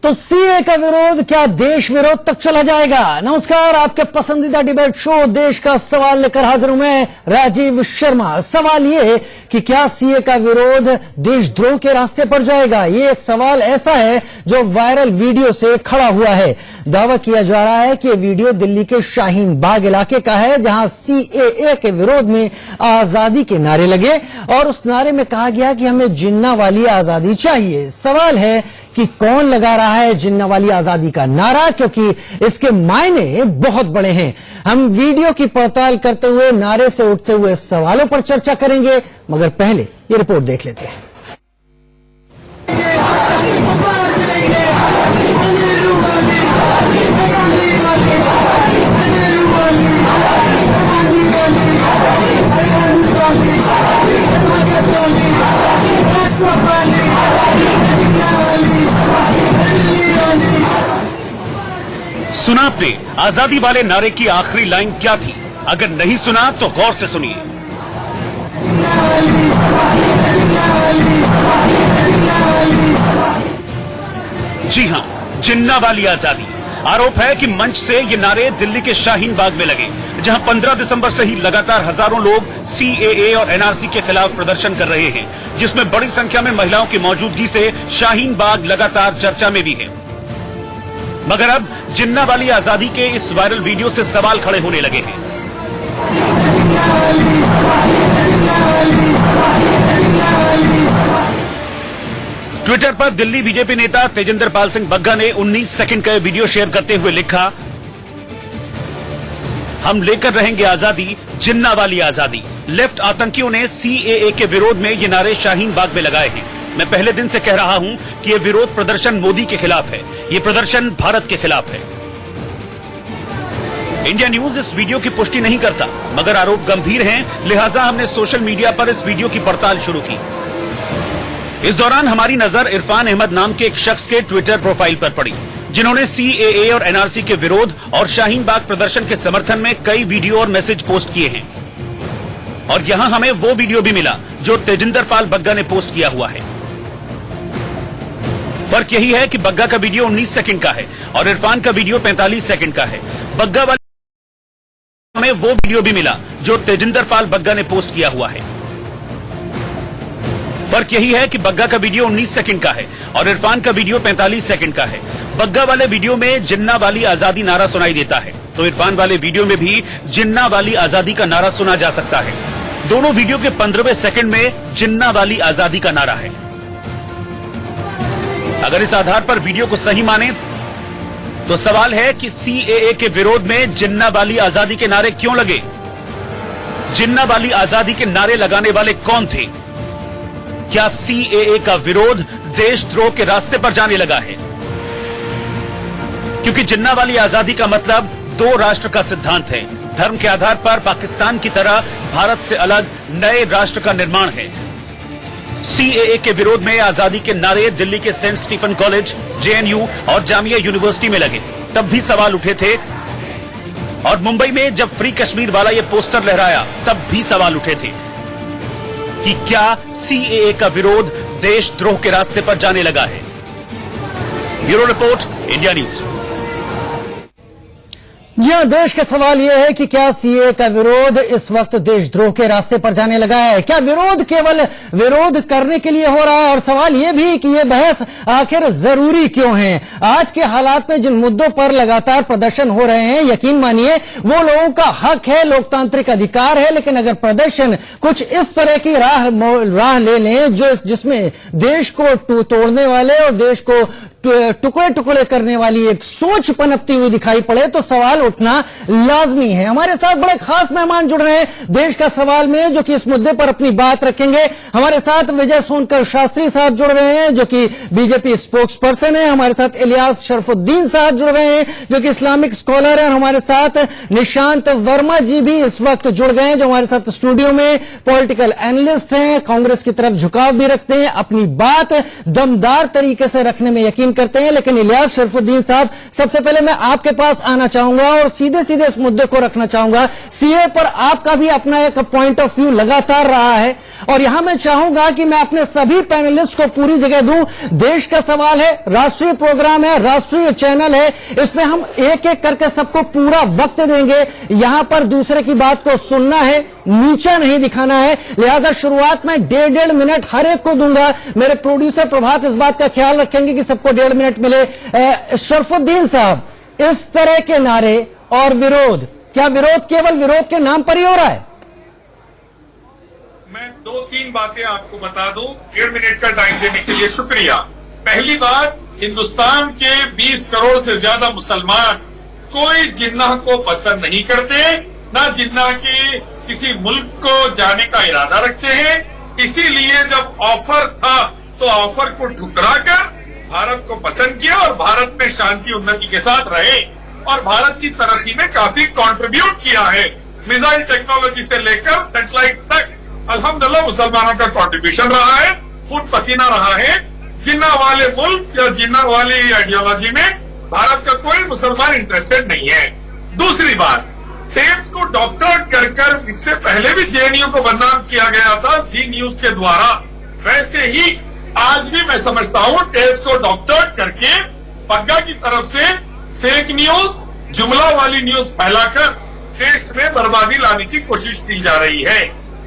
तो सीए का विरोध क्या देश विरोध तक चला जाएगा? नमस्कार, आपके पसंदीदा डिबेट शो देश का सवाल लेकर हाजिर हूं मैं, राजीव शर्मा। सवाल ये कि क्या सीए का विरोध देशद्रोह के रास्ते पर जाएगा? ये एक सवाल ऐसा है जो वायरल वीडियो से खड़ा हुआ है। दावा किया जा रहा है कि ये वीडियो दिल्ली के शाहीन बाग इलाके का है, जहां सीएए के विरोध में आजादी के नारे लगे और उस नारे में कहा गया कि हमें जिन्ना वाली आजादी चाहिए। सवाल है कि कौन लगा रहा है जिन्ना वाली आजादी का नारा, क्योंकि इसके मायने बहुत बड़े हैं। हम वीडियो की पड़ताल करते हुए नारे से उठते हुए सवालों पर चर्चा करेंगे, मगर पहले ये रिपोर्ट देख लेते हैं। सुना आपने आजादी वाले नारे की आखिरी लाइन क्या थी? अगर नहीं सुना तो गौर से सुनिए। जी हां, जिन्ना वाली आजादी। आरोप है कि मंच से ये नारे दिल्ली के शाहीन बाग में लगे, जहां 15 दिसंबर से ही लगातार हजारों लोग सीएए और एनआरसी के खिलाफ प्रदर्शन कर रहे हैं, जिसमें बड़ी संख्या में महिलाओं की मौजूदगी से शाहीन बाग लगातार चर्चा में भी है। मगर अब जिन्ना वाली आजादी के इस वायरल वीडियो से सवाल खड़े होने लगे हैं। ट्विटर पर दिल्ली बीजेपी नेता तेजिंदर पाल सिंह बग्गा ने 19 सेकंड का वीडियो शेयर करते हुए लिखा, हम लेकर रहेंगे आजादी, जिन्ना वाली आजादी। लेफ्ट आतंकियों ने सीएए के विरोध में ये नारे शाहीन बाग में लगाए हैं। मैं पहले दिन से कह रहा हूं कि ये विरोध प्रदर्शन मोदी के खिलाफ है, ये प्रदर्शन भारत के खिलाफ है। इंडिया न्यूज इस वीडियो की पुष्टि नहीं करता, मगर आरोप गंभीर हैं, लिहाजा हमने सोशल मीडिया पर इस वीडियो की पड़ताल शुरू की। इस दौरान हमारी नजर इरफान अहमद नाम के एक शख्स के ट्विटर प्रोफाइल पर पड़ी, जिन्होंने सीएए और एनआरसी के विरोध और शाहीन बाग प्रदर्शन के समर्थन में कई वीडियो और मैसेज पोस्ट किए हैं। और यहां हमें वो वीडियो भी मिला जो तेजिंदर पाल बग्गा ने पोस्ट किया हुआ है। फर्क यही है कि बग्गा का वीडियो 19 सेकंड का है और इरफान का वीडियो 45 सेकंड का है। बग्गा वाले हमें वो वीडियो भी मिला जो तेजिंदर पाल बग्गा ने पोस्ट किया हुआ है। फर्क यही है कि बग्गा का वीडियो 19 सेकंड का है और इरफान का वीडियो 45 सेकंड का है। बग्गा वाले वीडियो में जिन्ना वाली आजादी नारा सुनाई देता है, तो इरफान वाले वीडियो में भी जिन्ना वाली आजादी का नारा सुना जा सकता है। दोनों वीडियो के 15वें सेकंड में जिन्ना वाली आजादी का नारा है। अगर इस आधार पर वीडियो को सही माने तो सवाल है कि सीएए के विरोध में जिन्ना वाली आजादी के नारे क्यों लगे? जिन्ना वाली आजादी के नारे लगाने वाले कौन थे? क्या सीएए का विरोध देशद्रोह के रास्ते पर जाने लगा है? क्योंकि जिन्ना वाली आजादी का मतलब दो राष्ट्र का सिद्धांत है। धर्म के आधार पर पाकिस्तान की तरह भारत से अलग नए राष्ट्र का निर्माण है। सीएए के विरोध में आजादी के नारे दिल्ली के सेंट स्टीफन कॉलेज, जेएनयू और जामिया यूनिवर्सिटी में लगे, तब भी सवाल उठे थे। और मुंबई में जब फ्री कश्मीर वाला ये पोस्टर लहराया, तब भी सवाल उठे थे कि क्या सीएए का विरोध देशद्रोह के रास्ते पर जाने लगा है। Bureau report, India News. जी हां, देश का सवाल यह है कि क्या सीए का विरोध इस वक्त देशद्रोह के रास्ते पर जाने लगा है? क्या विरोध केवल विरोध करने के लिए हो रहा है? और सवाल यह भी कि यह बहस आखिर जरूरी क्यों है? आज के हालात में जिन मुद्दों पर लगातार प्रदर्शन हो रहे हैं, यकीन मानिए वो लोगों का हक है, लोकतांत्रिक अधिकार है, लेकिन अगर प्रदर्शन कुछ इस तरह की राह ले लें जिसमें देश को तोड़ने वाले और देश को टुकड़े टुकड़े करने वाली एक सोच पनपती हुई दिखाई पड़े, तो सवाल उठना लाजमी है। हमारे साथ बड़े खास मेहमान जुड़ रहे हैं देश का सवाल में, जो कि इस मुद्दे पर अपनी बात रखेंगे। हमारे साथ विजय सोनकर शास्त्री साहब जुड़ रहे हैं, जो कि बीजेपी स्पोक्स पर्सन है। हमारे साथ इलियास शरफुद्दीन साहब जुड़ रहे हैं, जो कि इस्लामिक स्कॉलर है। हमारे साथ निशांत वर्मा जी भी इस वक्त जुड़ गए हैं, जो हमारे साथ स्टूडियो में पॉलिटिकल एनालिस्ट हैं, कांग्रेस की तरफ झुकाव भी रखते हैं, अपनी बात दमदार तरीके से रखने में यकीन ज्वाइन करते हैं, लेकिन इलियास शरफुद्दीन साहब, सबसे पहले मैं आपके पास आना चाहूंगा और सीधे सीधे इस मुद्दे को रखना चाहूंगा। सीए पर आपका भी अपना एक पॉइंट ऑफ व्यू लगातार रहा है और यहां मैं चाहूंगा कि मैं अपने सभी पैनलिस्ट को पूरी जगह दूं। देश का सवाल है, राष्ट्रीय प्रोग्राम है, राष्ट्रीय चैनल है, इसमें हम एक एक करके सबको पूरा वक्त देंगे। यहां पर दूसरे की बात को सुनना है, नीचा नहीं दिखाना है, लिहाजा शुरुआत में 1.5 मिनट हर एक को दूंगा। मेरे प्रोड्यूसर प्रभात इस बात का ख्याल रखेंगे कि सबको 1.5 मिनट मिले। शरफुद्दीन साहब, इस तरह के नारे और विरोध, क्या विरोध केवल विरोध के नाम पर ही हो रहा है? मैं 2-3 बातें आपको बता दूं, 1.5 मिनट का टाइम देने के लिए शुक्रिया। पहली बात, हिंदुस्तान के 20 करोड़ से ज्यादा मुसलमान कोई जिन्नाह को पसंद नहीं करते, ना जिन्नाह के किसी मुल्क को जाने का इरादा रखते हैं। इसीलिए जब ऑफर था तो ऑफर को ठुकरा कर भारत को पसंद किया और भारत में शांति उन्नति के साथ रहे और भारत की तरक्की में काफी कंट्रीब्यूट किया है। मिसाइल टेक्नोलॉजी से लेकर सैटेलाइट तक अल्हम्दुलिल्लाह मुसलमानों का कंट्रीब्यूशन रहा है, खून पसीना रहा है। जिन्ना वाले मुल्क या जिन्ना वाली आइडियोलॉजी में भारत का कोई मुसलमान इंटरेस्टेड नहीं है। दूसरी बात, टेप्स को डॉक्टरेट कर कर इससे पहले भी जेएनयू को बदनाम किया गया था जी न्यूज के द्वारा, वैसे ही आज भी मैं समझता हूं टेप्स को डॉक्टरेट करके पग्गा की तरफ से फेक न्यूज, जुमला वाली न्यूज फैलाकर देश में बर्बादी लाने की कोशिश की जा रही है।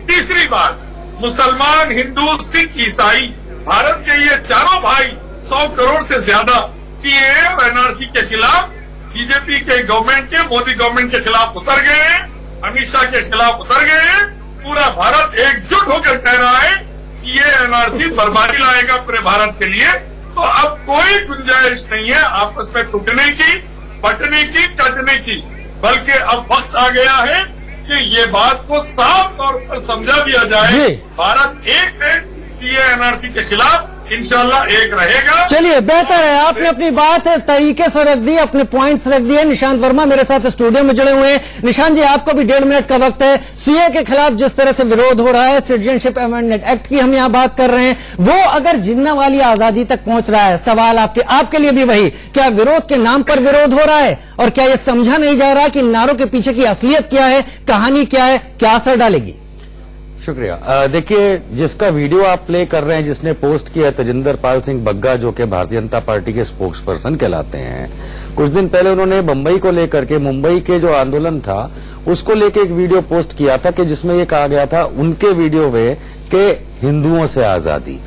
तीसरी बात, मुसलमान, हिंदू, सिख, ईसाई, भारत के ये चारों भाई 100 करोड़ से ज्यादा सीएए और एनआरसी के खिलाफ, बीजेपी के गवर्नमेंट के, मोदी गवर्नमेंट के खिलाफ उतर गए हैं, अमित शाह के खिलाफ उतर गए हैं। पूरा भारत एकजुट होकर कह रहा है सीए एनआरसी बर्बादी लाएगा पूरे भारत के लिए। तो अब कोई गुंजाइश नहीं है आपस में टूटने की, बंटने की, कटने की, बल्कि अब वक्त आ गया है कि ये बात को साफ तौर पर समझा दिया जाए, भारत एक है सीए एनआरसी के खिलाफ, इंशाल्लाह एक रहेगा। चलिए, बेहतर है, आपने अपनी बात तरीके से रख दी, अपने पॉइंट्स रख दिए। निशांत वर्मा मेरे साथ स्टूडियो में जुड़े हुए हैं। निशांत जी, आपको भी 1.5 मिनट का वक्त है। सीए के खिलाफ जिस तरह से विरोध हो रहा है, सिटीजनशिप अमेंडमेंट एक्ट की हम यहां बात कर रहे हैं, वो अगर जिन्ना वाली आजादी तक पहुंच रहा है, सवाल आपके लिए भी वही, क्या विरोध के नाम पर विरोध हो रहा है और क्या यह समझा नहीं जा रहा कि नारों के पीछे की असलियत क्या है, कहानी क्या है, क्या असर डालेगी? शुक्रिया। देखिए, जिसका वीडियो आप प्ले कर रहे हैं, जिसने पोस्ट किया है, तेजिंदर पाल सिंह बग्गा, जो कि भारतीय जनता पार्टी के स्पोक्स पर्सन कहलाते हैं। कुछ दिन पहले उन्होंने बंबई को लेकर के, मुंबई के जो आंदोलन था उसको लेकर एक वीडियो पोस्ट किया था कि जिसमें ये कहा गया था उनके वीडियो में कि हिंदुओं से आजादी,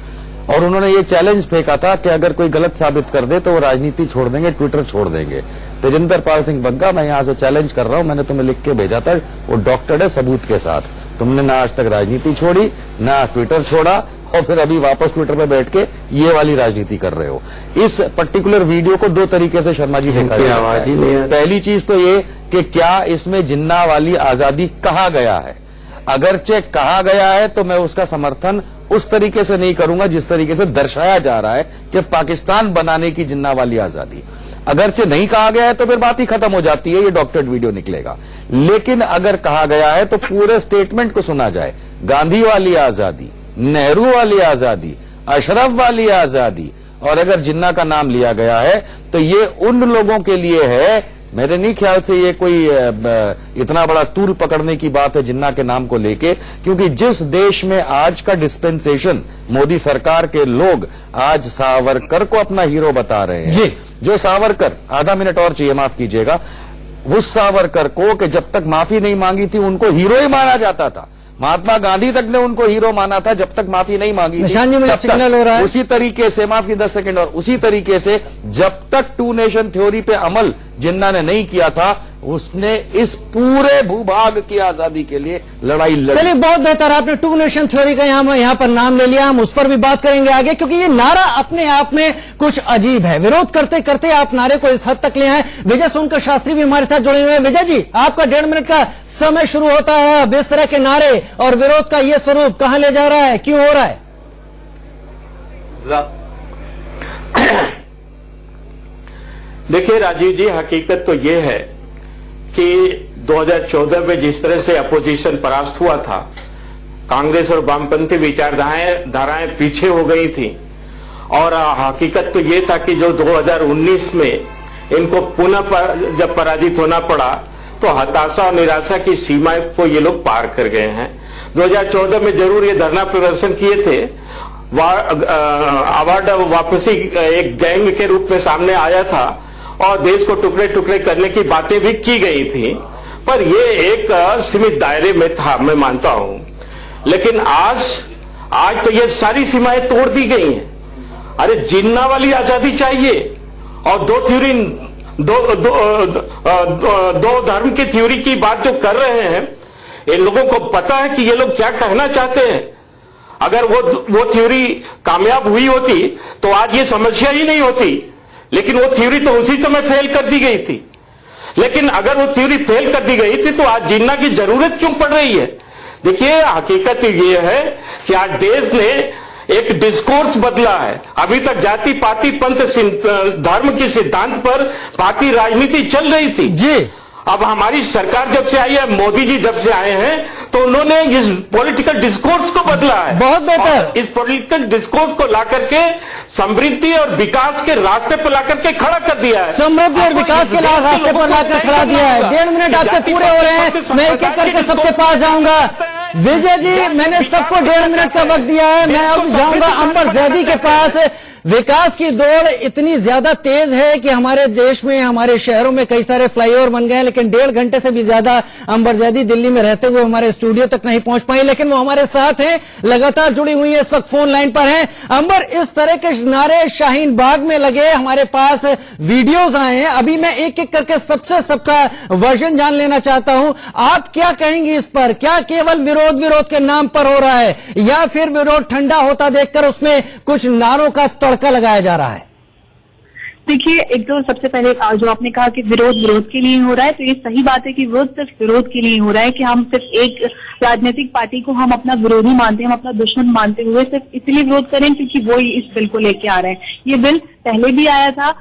और उन्होंने ये चैलेंज फेंका था कि अगर कोई गलत साबित कर दे तो वो राजनीति छोड़ देंगे, ट्विटर छोड़ देंगे। तेजिंदर पाल सिंह बग्गा, मैं यहां से चैलेंज कर रहा हूं, मैंने तुम्हें लिख के भेजा था, वो डॉक्टर है सबूत के साथ। तुमने ना आज तक राजनीति छोड़ी, ना ट्विटर छोड़ा, और फिर अभी वापस ट्विटर पे बैठ के ये वाली राजनीति कर रहे हो। इस पर्टिकुलर वीडियो को 2 तरीके से शर्मा जी देखा जा सकता है। पहली चीज तो ये कि क्या इसमें जिन्ना वाली आजादी कहा गया है। अगरचे कहा गया है तो मैं उसका समर्थन उस तरीके से नहीं करूंगा जिस तरीके से दर्शाया जा रहा है कि पाकिस्तान बनाने की जिन्ना वाली आजादी। अगरचे नहीं कहा गया है तो फिर बात ही खत्म हो जाती है, ये डॉक्टरेट वीडियो निकलेगा। लेकिन अगर कहा गया है तो पूरे स्टेटमेंट को सुना जाए। गांधी वाली आजादी, नेहरू वाली आजादी, अशरफ वाली आजादी, और अगर जिन्ना का नाम लिया गया है तो ये उन लोगों के लिए है। मेरे नहीं ख्याल से ये कोई इतना बड़ा तूल पकड़ने की बात है जिन्ना के नाम को लेके, क्योंकि जिस देश में आज का डिस्पेंसेशन मोदी सरकार के लोग आज सावरकर को अपना हीरो बता रहे हैं जी। जो सावरकर, आधा मिनट और चाहिए, माफ कीजिएगा, उस सावरकर को कि जब तक माफी नहीं मांगी थी उनको हीरो ही माना जाता था। महात्मा गांधी तक ने उनको हीरो माना था जब तक माफी नहीं मांगी थी। सिग्नल हो रहा है। उसी तरीके से, माफ की 10 सेकंड, और उसी तरीके से जब तक 2 नेशन थ्योरी पे अमल जिन्ना ने नहीं किया था, उसने इस पूरे भूभाग की आजादी के लिए लड़ाई लड़ी। चलिए, बहुत बेहतर, आपने 2 नेशन थ्योरी का यहाँ पर नाम ले लिया। हम उस पर भी बात करेंगे आगे, क्योंकि ये नारा अपने आप में कुछ अजीब है। विरोध करते करते आप नारे को इस हद तक ले आए। विजय सोनकर शास्त्री भी हमारे साथ जुड़े हुए हैं। विजय जी, आपका 1.5 मिनट का समय शुरू होता है। अब इस तरह के नारे और विरोध का ये स्वरूप कहां ले जा रहा है, क्यों हो रहा है? देखिए राजीव जी, हकीकत तो ये है कि 2014 में जिस तरह से अपोजिशन परास्त हुआ था, कांग्रेस और वामपंथी विचारधाराएं पीछे हो गई थी, और हकीकत तो ये था कि जो 2019 में इनको पुनः जब पराजित होना पड़ा तो हताशा और निराशा की सीमा को ये लोग पार कर गए हैं। 2014 में जरूर ये धरना प्रदर्शन किए थे, अवार्ड वापसी एक गैंग के रूप में सामने आया था और देश को टुकड़े टुकड़े करने की बातें भी की गई थी, पर ये एक सीमित दायरे में था, मैं मानता हूं। लेकिन आज तो ये सारी सीमाएं तोड़ दी गई हैं। अरे जिन्ना वाली आजादी चाहिए और दो धर्म की थ्योरी की बात जो कर रहे हैं, इन लोगों को पता है कि ये लोग क्या कहना चाहते हैं। अगर वो थ्योरी कामयाब हुई होती तो आज ये समस्या ही नहीं होती, लेकिन वो थ्योरी तो उसी समय फेल कर दी गई थी। लेकिन अगर वो थ्योरी फेल कर दी गई थी तो आज जिन्ना की जरूरत क्यों पड़ रही है? देखिए, हकीकत ये है कि आज देश ने एक डिस्कोर्स बदला है। अभी तक जाति पाति पंथ धर्म के सिद्धांत पर भारतीय राजनीति चल रही थी जी। अब हमारी सरकार जब से आई है, मोदी जी जब से आए हैं, तो उन्होंने इस पॉलिटिकल डिस्कोर्स को बदला है। बहुत बेहतर। इस पॉलिटिकल डिस्कोर्स को ला करके समृद्धि और विकास के रास्ते पर ला करके खड़ा कर दिया है। समृद्धि और विकास के रास्ते पर लाकर खड़ा दिया है। 1.5 मिनट आपके पूरे हो रहे हैं, मैं एक एक करके सबके पास जाऊंगा। विजय जी, मैंने सबको 1.5 मिनट का वक्त दिया है, मैं अब जाऊंगा अंबर जैदी के पास। विकास की दौड़ इतनी ज्यादा तेज है कि हमारे देश में, हमारे शहरों में कई सारे फ्लाईओवर बन गए हैं, लेकिन 1.5 घंटे से भी ज्यादा अंबर जैदी दिल्ली में रहते हुए हमारे स्टूडियो तक नहीं पहुंच पाई, लेकिन वो हमारे साथ हैं, लगातार जुड़ी हुई है, इस वक्त फोन लाइन पर हैं। अंबर, इस तरह के नारे शाहीन बाग में लगे, हमारे पास वीडियोज आए हैं, अभी मैं एक एक करके सबका वर्जन जान लेना चाहता हूं। आप क्या कहेंगे इस पर? क्या केवल विरोध के नाम पर हो रहा है, या फिर विरोध ठंडा होता देखकर उसमें कुछ नारों का तड़का लगाया जा रहा है? देखिए, एक तो सबसे पहले जो आपने कहा कि विरोध के लिए हो रहा है, तो ये सही बात है कि विरोध सिर्फ विरोध के लिए हो रहा है कि हम सिर्फ एक राजनीतिक पार्टी को हम अपना विरोधी मानते हैं, हम अपना दुश्मन मानते हुए सिर्फ इसलिए विरोध करें क्योंकि वो इस बिल को लेके आ रहे हैं। ये बिल पहले भी आया था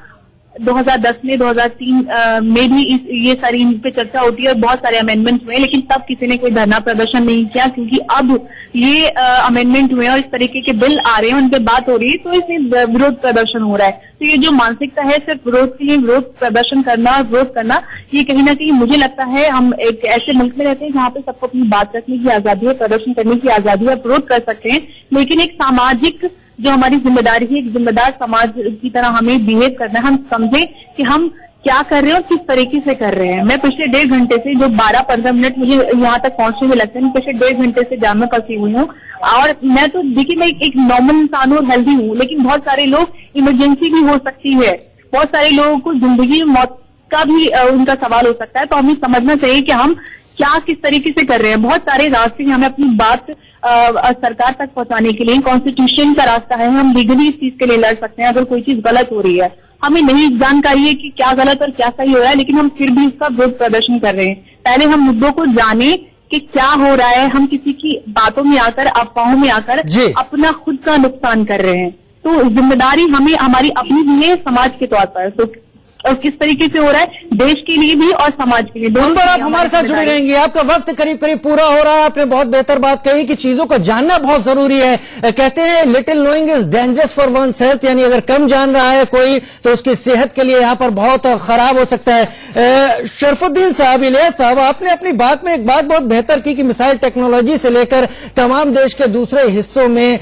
2010 में, 2003 में भी ये सारी इन पे चर्चा होती है और बहुत सारे अमेंडमेंट्स हुए, लेकिन तब किसी ने कोई धरना प्रदर्शन नहीं किया, क्योंकि अब ये अमेंडमेंट हुए और इस तरीके के बिल आ रहे हैं, उन पे बात हो रही है, तो इसमें विरोध प्रदर्शन हो रहा है। तो ये जो मानसिकता है सिर्फ विरोध के लिए विरोध प्रदर्शन करना, विरोध करना, ये कहीं ना कहीं मुझे लगता है हम एक ऐसे मुल्क में रहते हैं जहाँ पे सबको अपनी बात रखने की आजादी है, प्रदर्शन करने की आजादी है, विरोध कर सकते हैं, लेकिन एक सामाजिक जो हमारी जिम्मेदारी है, एक जिम्मेदार समाज की तरह हमें बिहेव करना है। हम समझे कि हम क्या कर रहे हैं और किस तरीके से कर रहे हैं। मैं पिछले 1.5 घंटे से, जो 12-15 मिनट मुझे यहाँ तक पहुंचने में लगते हैं, पिछले 1.5 घंटे से जाम में फंसी हुई हूँ। और मैं तो देखिए, मैं एक नॉर्मल इंसान हूँ और हेल्दी हूँ, लेकिन बहुत सारे लोग इमरजेंसी भी हो सकती है, बहुत सारे लोगों को जिंदगी मौत का भी उनका सवाल हो सकता है। तो हमें समझना चाहिए कि हम क्या किस तरीके से कर रहे हैं। बहुत सारे रास्ते हमें अपनी बात सरकार तक पहुंचाने के लिए, कॉन्स्टिट्यूशन का रास्ता है, हम लीगली इस चीज के लिए लड़ सकते हैं। अगर कोई चीज गलत हो रही है, हमें नहीं जानकारी है कि क्या गलत और क्या सही हो रहा है, लेकिन हम फिर भी इसका विरोध प्रदर्शन कर रहे हैं। पहले हम मुद्दों को जाने कि क्या हो रहा है, हम किसी की बातों में आकर, अफवाहों में आकर अपना खुद का नुकसान कर रहे हैं। तो जिम्मेदारी हमें हमारी अपनी भी है समाज के तौर पर, तो और किस तरीके से हो रहा है देश के लिए भी और समाज के लिए दोनों। आप हमारे साथ जुड़े रहेंगे, आपका वक्त करीब करीब पूरा हो रहा है। आपने बहुत बेहतर बात कही कि चीजों को जानना बहुत जरूरी है। कहते हैं little knowing is dangerous for one's health, यानी अगर कम जान रहा है कोई तो उसकी सेहत के लिए यहाँ पर बहुत खराब हो सकता है। शरफुद्दीन साहब, इलियास साहब, आपने अपनी बात में एक बात बहुत बेहतर की कि मिसाइल टेक्नोलॉजी से लेकर तमाम देश के दूसरे हिस्सों में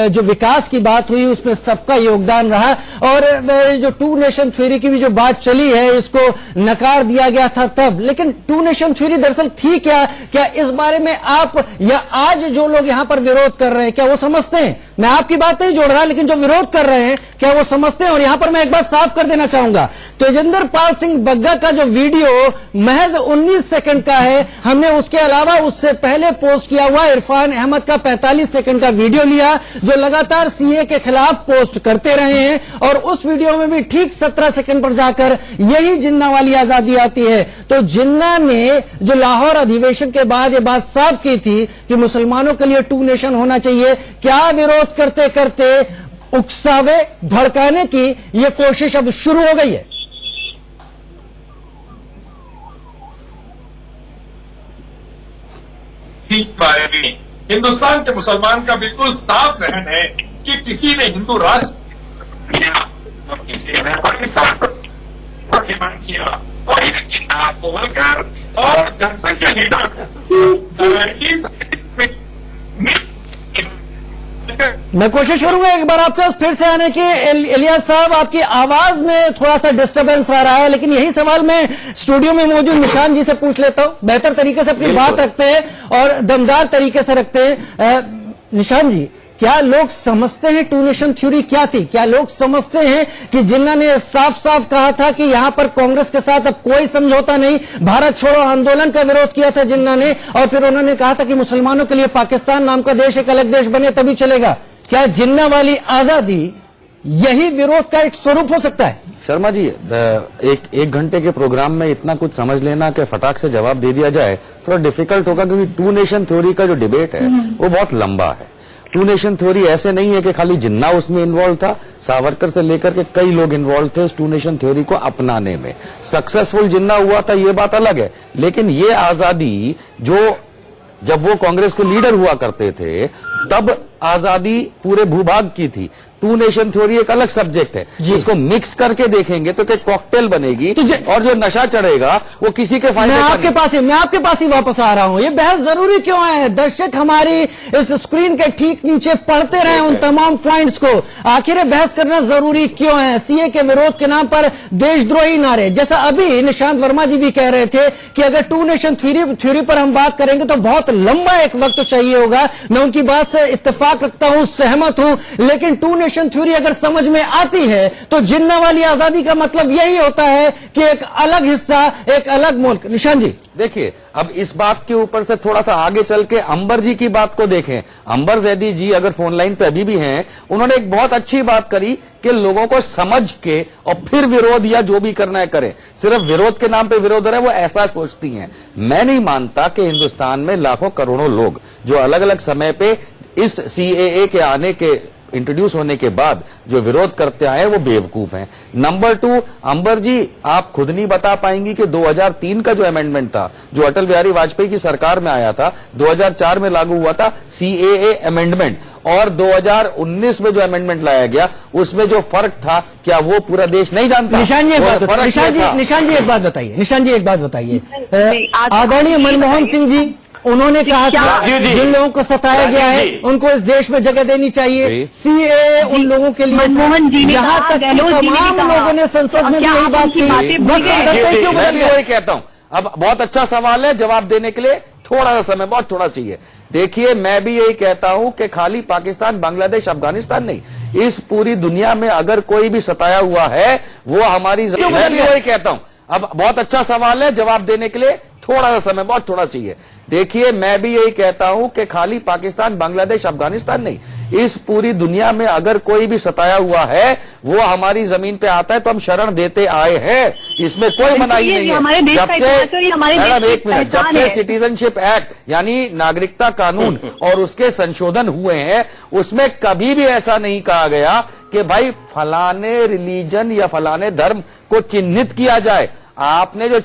जो विकास की बात हुई उसमें सबका योगदान रहा, और जो 2 नेशन थ्योरी की भी जो बात चली है इसको नकार दिया गया था तब, लेकिन 2 नेशन थ्योरी दरअसल थी क्या इस बारे में आप या आज जो लोग यहां पर विरोध कर रहे हैं क्या वो समझते हैं? मैं आपकी बात नहीं जोड़ रहा, लेकिन जो विरोध कर रहे हैं क्या वो समझते हैं? और यहां पर मैं एक बात साफ कर देना चाहूंगा, तेजिंदर पाल सिंह बग्गा का जो वीडियो महज 19 सेकंड का है, हमने उसके अलावा उससे पहले पोस्ट किया हुआ इरफान अहमद का 45 सेकंड का वीडियो लिया, जो लगातार सीए के खिलाफ पोस्ट करते रहे हैं, और उस वीडियो में भी ठीक 17 सेकंड पर जाकर यही जिन्ना वाली आजादी आती है। तो जिन्ना ने जो लाहौर अधिवेशन के बाद ये बात साफ की थी कि मुसलमानों के लिए 2 नेशन होना चाहिए, क्या विरोध करते करते उकसावे भड़काने की ये कोशिश अब शुरू हो गई है? हिंदुस्तान के मुसलमान का बिल्कुल साफ जहन है कि किसी ने हिंदू राष्ट्र और किसी ने पाकिस्तान को डिमांड किया और ये चिन्ह बोलकर और जनसंख्या मैं कोशिश करूंगा एक बार आपके पास फिर से आने की। इलियास साहब, आपकी आवाज में थोड़ा सा डिस्टरबेंस आ रहा है, लेकिन यही सवाल मैं स्टूडियो में मौजूद निशान जी से पूछ लेता हूं। बेहतर तरीके से अपनी बात रखते हैं और दमदार तरीके से रखते हैं। निशान जी, क्या लोग समझते हैं टू नेशन थ्योरी क्या थी? क्या लोग समझते हैं कि जिन्ना ने साफ साफ कहा था कि यहां पर कांग्रेस के साथ अब कोई समझौता नहीं, भारत छोड़ो आंदोलन का विरोध किया था जिन्ना ने, और फिर उन्होंने कहा था कि मुसलमानों के लिए पाकिस्तान नाम का देश एक अलग देश बने तभी चलेगा। क्या जिन्ना वाली आजादी यही विरोध का एक स्वरूप हो सकता है? शर्मा जी, एक घंटे के प्रोग्राम में इतना कुछ समझ लेना कि फटाक से जवाब दे दिया जाए थोड़ा डिफिकल्ट होगा, क्योंकि टू नेशन थ्योरी का जो डिबेट है वो बहुत लंबा है। टू नेशन थ्योरी ऐसे नहीं है कि खाली जिन्ना उसमें इन्वॉल्व था, सावरकर से लेकर के कई लोग इन्वॉल्व थे इस टू नेशन थ्योरी को अपनाने में। सक्सेसफुल जिन्ना हुआ था ये बात अलग है, लेकिन ये आजादी जो जब वो कांग्रेस के लीडर हुआ करते थे तब आजादी पूरे भूभाग की थी। टू नेशन थ्योरी एक अलग सब्जेक्ट है, इसको मिक्स करके देखेंगे तो एक कॉकटेल बनेगी और जो नशा चढ़ेगा वो किसी के फायदे। मैं आपके पास ही वापस आ रहा हूं। ये बहस जरूरी क्यों है? दर्शक हमारी इस स्क्रीन के ठीक नीचे पढ़ते रहे उन तमाम पॉइंट्स को। आखिर बहस करना जरूरी क्यों है? सीए के विरोध के नाम पर देशद्रोही नारे, जैसा अभी निशांत वर्मा जी भी कह रहे थे कि अगर टू नेशन थ्योरी पर हम बात करेंगे तो बहुत लंबा एक वक्त चाहिए होगा। मैं उनकी बात से इत्तेफाक रखता हूं, सहमत हूं, लेकिन टू नेशन थ्योरी अगर समझ में आती है तो जिन्ना वाली आजादी का मतलब यही होता है कि एक अलग हिस्सा, एक अलग मुल्क। निशान जी देखिए, अब इस बात के ऊपर से थोड़ा सा आगे चल के अंबर जी की बात को देखें। अंबर जैदी जी अगर फोन लाइन पे अभी भी हैं, उन्होंने एक बहुत अच्छी बात करी कि लोगों को समझ के और फिर विरोध या जो भी करना है करें। सिर्फ विरोध के नाम पे विरोध हो रहा है, वो ऐसा सोचती हैं। मैं नहीं मानता कि हिंदुस्तान में लाखों करोड़ों लोग जो अलग अलग समय पे इस सीएए के आने के इंट्रोड्यूस होने के बाद जो विरोध करते आए वो बेवकूफ हैं। नंबर 2, अंबर जी आप खुद नहीं बता पाएंगी कि 2003 का जो अमेंडमेंट था, जो अटल बिहारी वाजपेयी की सरकार में आया था, 2004 में लागू हुआ था सीएए अमेंडमेंट, और 2019 में जो अमेंडमेंट लाया गया उसमें जो फर्क था, क्या वो पूरा देश नहीं जानता? निशान जी एक बात बताइए। आदरणीय मनमोहन सिंह जी, उन्होंने कहा था जिन लोगों को सताया गया है उनको इस देश में जगह देनी चाहिए। सीएए उन लोगों के लिए, यहाँ तक तमाम लोगों ने संसद में भी यही बात की। मैं भी वही कहता हूं। अब बहुत अच्छा सवाल है, जवाब देने के लिए थोड़ा सा समय, बहुत थोड़ा चाहिए। देखिए, मैं भी यही कहता हूं कि खाली पाकिस्तान, बांग्लादेश, अफगानिस्तान नहीं, इस पूरी दुनिया में अगर कोई भी सताया हुआ है वो हमारी। मैं भी वही कहता हूं। अब बहुत अच्छा सवाल है, जवाब देने के लिए थोड़ा सा समय, बहुत थोड़ा चाहिए। देखिए, मैं भी यही कहता हूं कि खाली पाकिस्तान, बांग्लादेश, अफगानिस्तान नहीं, इस पूरी दुनिया में अगर कोई भी सताया हुआ है वो हमारी जमीन पे आता है तो हम शरण देते आए हैं, इसमें कोई मनाही नहीं है। जब से मैडम एक मिनट, जब से सिटीजनशिप एक्ट यानी नागरिकता कानून और उसके संशोधन हुए हैं, उसमें कभी भी ऐसा नहीं कहा गया कि भाई फलाने रिलीजन या फलाने धर्म को चिन्हित किया जाए। आपने जो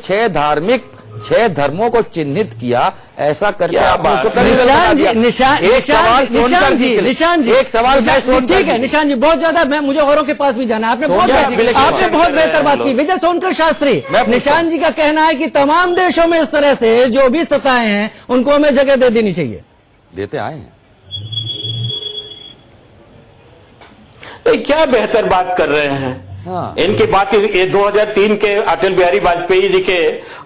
6 धर्मों को चिन्हित किया, ऐसा करके आपने उसको एक सवाल ठीक है निशान जी, बहुत ज्यादा मुझे औरों के पास भी जाना है। आपने बहुत बेहतर बात की। विजय सोनकर शास्त्री, निशान जी का कहना है कि तमाम देशों में इस तरह से जो भी सताए हैं उनको हमें जगह दे देनी चाहिए। देते आए हैं। क्या बेहतर बात कर रहे हैं? हाँ। इनकी बात ये 2003 के अटल बिहारी वाजपेयी जी के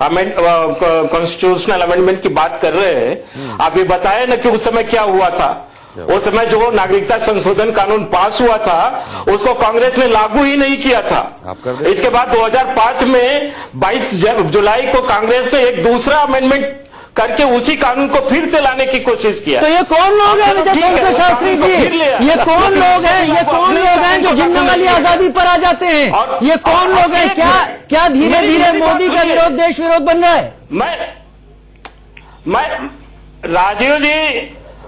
कॉन्स्टिट्यूशनल अमेंडमेंट की बात कर रहे हैं। आप ये बताए ना कि उस समय क्या हुआ था। उस समय जो नागरिकता संशोधन कानून पास हुआ था उसको कांग्रेस ने लागू ही नहीं किया था। इसके बाद 2005 में 22 जुलाई को कांग्रेस ने एक दूसरा अमेंडमेंट करके उसी कानून को फिर से लाने की कोशिश किया। तो ये कौन लोग हैं विजय सोनकर शास्त्री जी? ये कौन लोग हैं? ये कौन लोग हैं जो जिन्ना वाली आजादी पर आ जाते हैं? ये कौन लोग हैं? क्या धीरे धीरे मोदी का विरोध देश विरोध बन रहा है? मैं राजीव जी,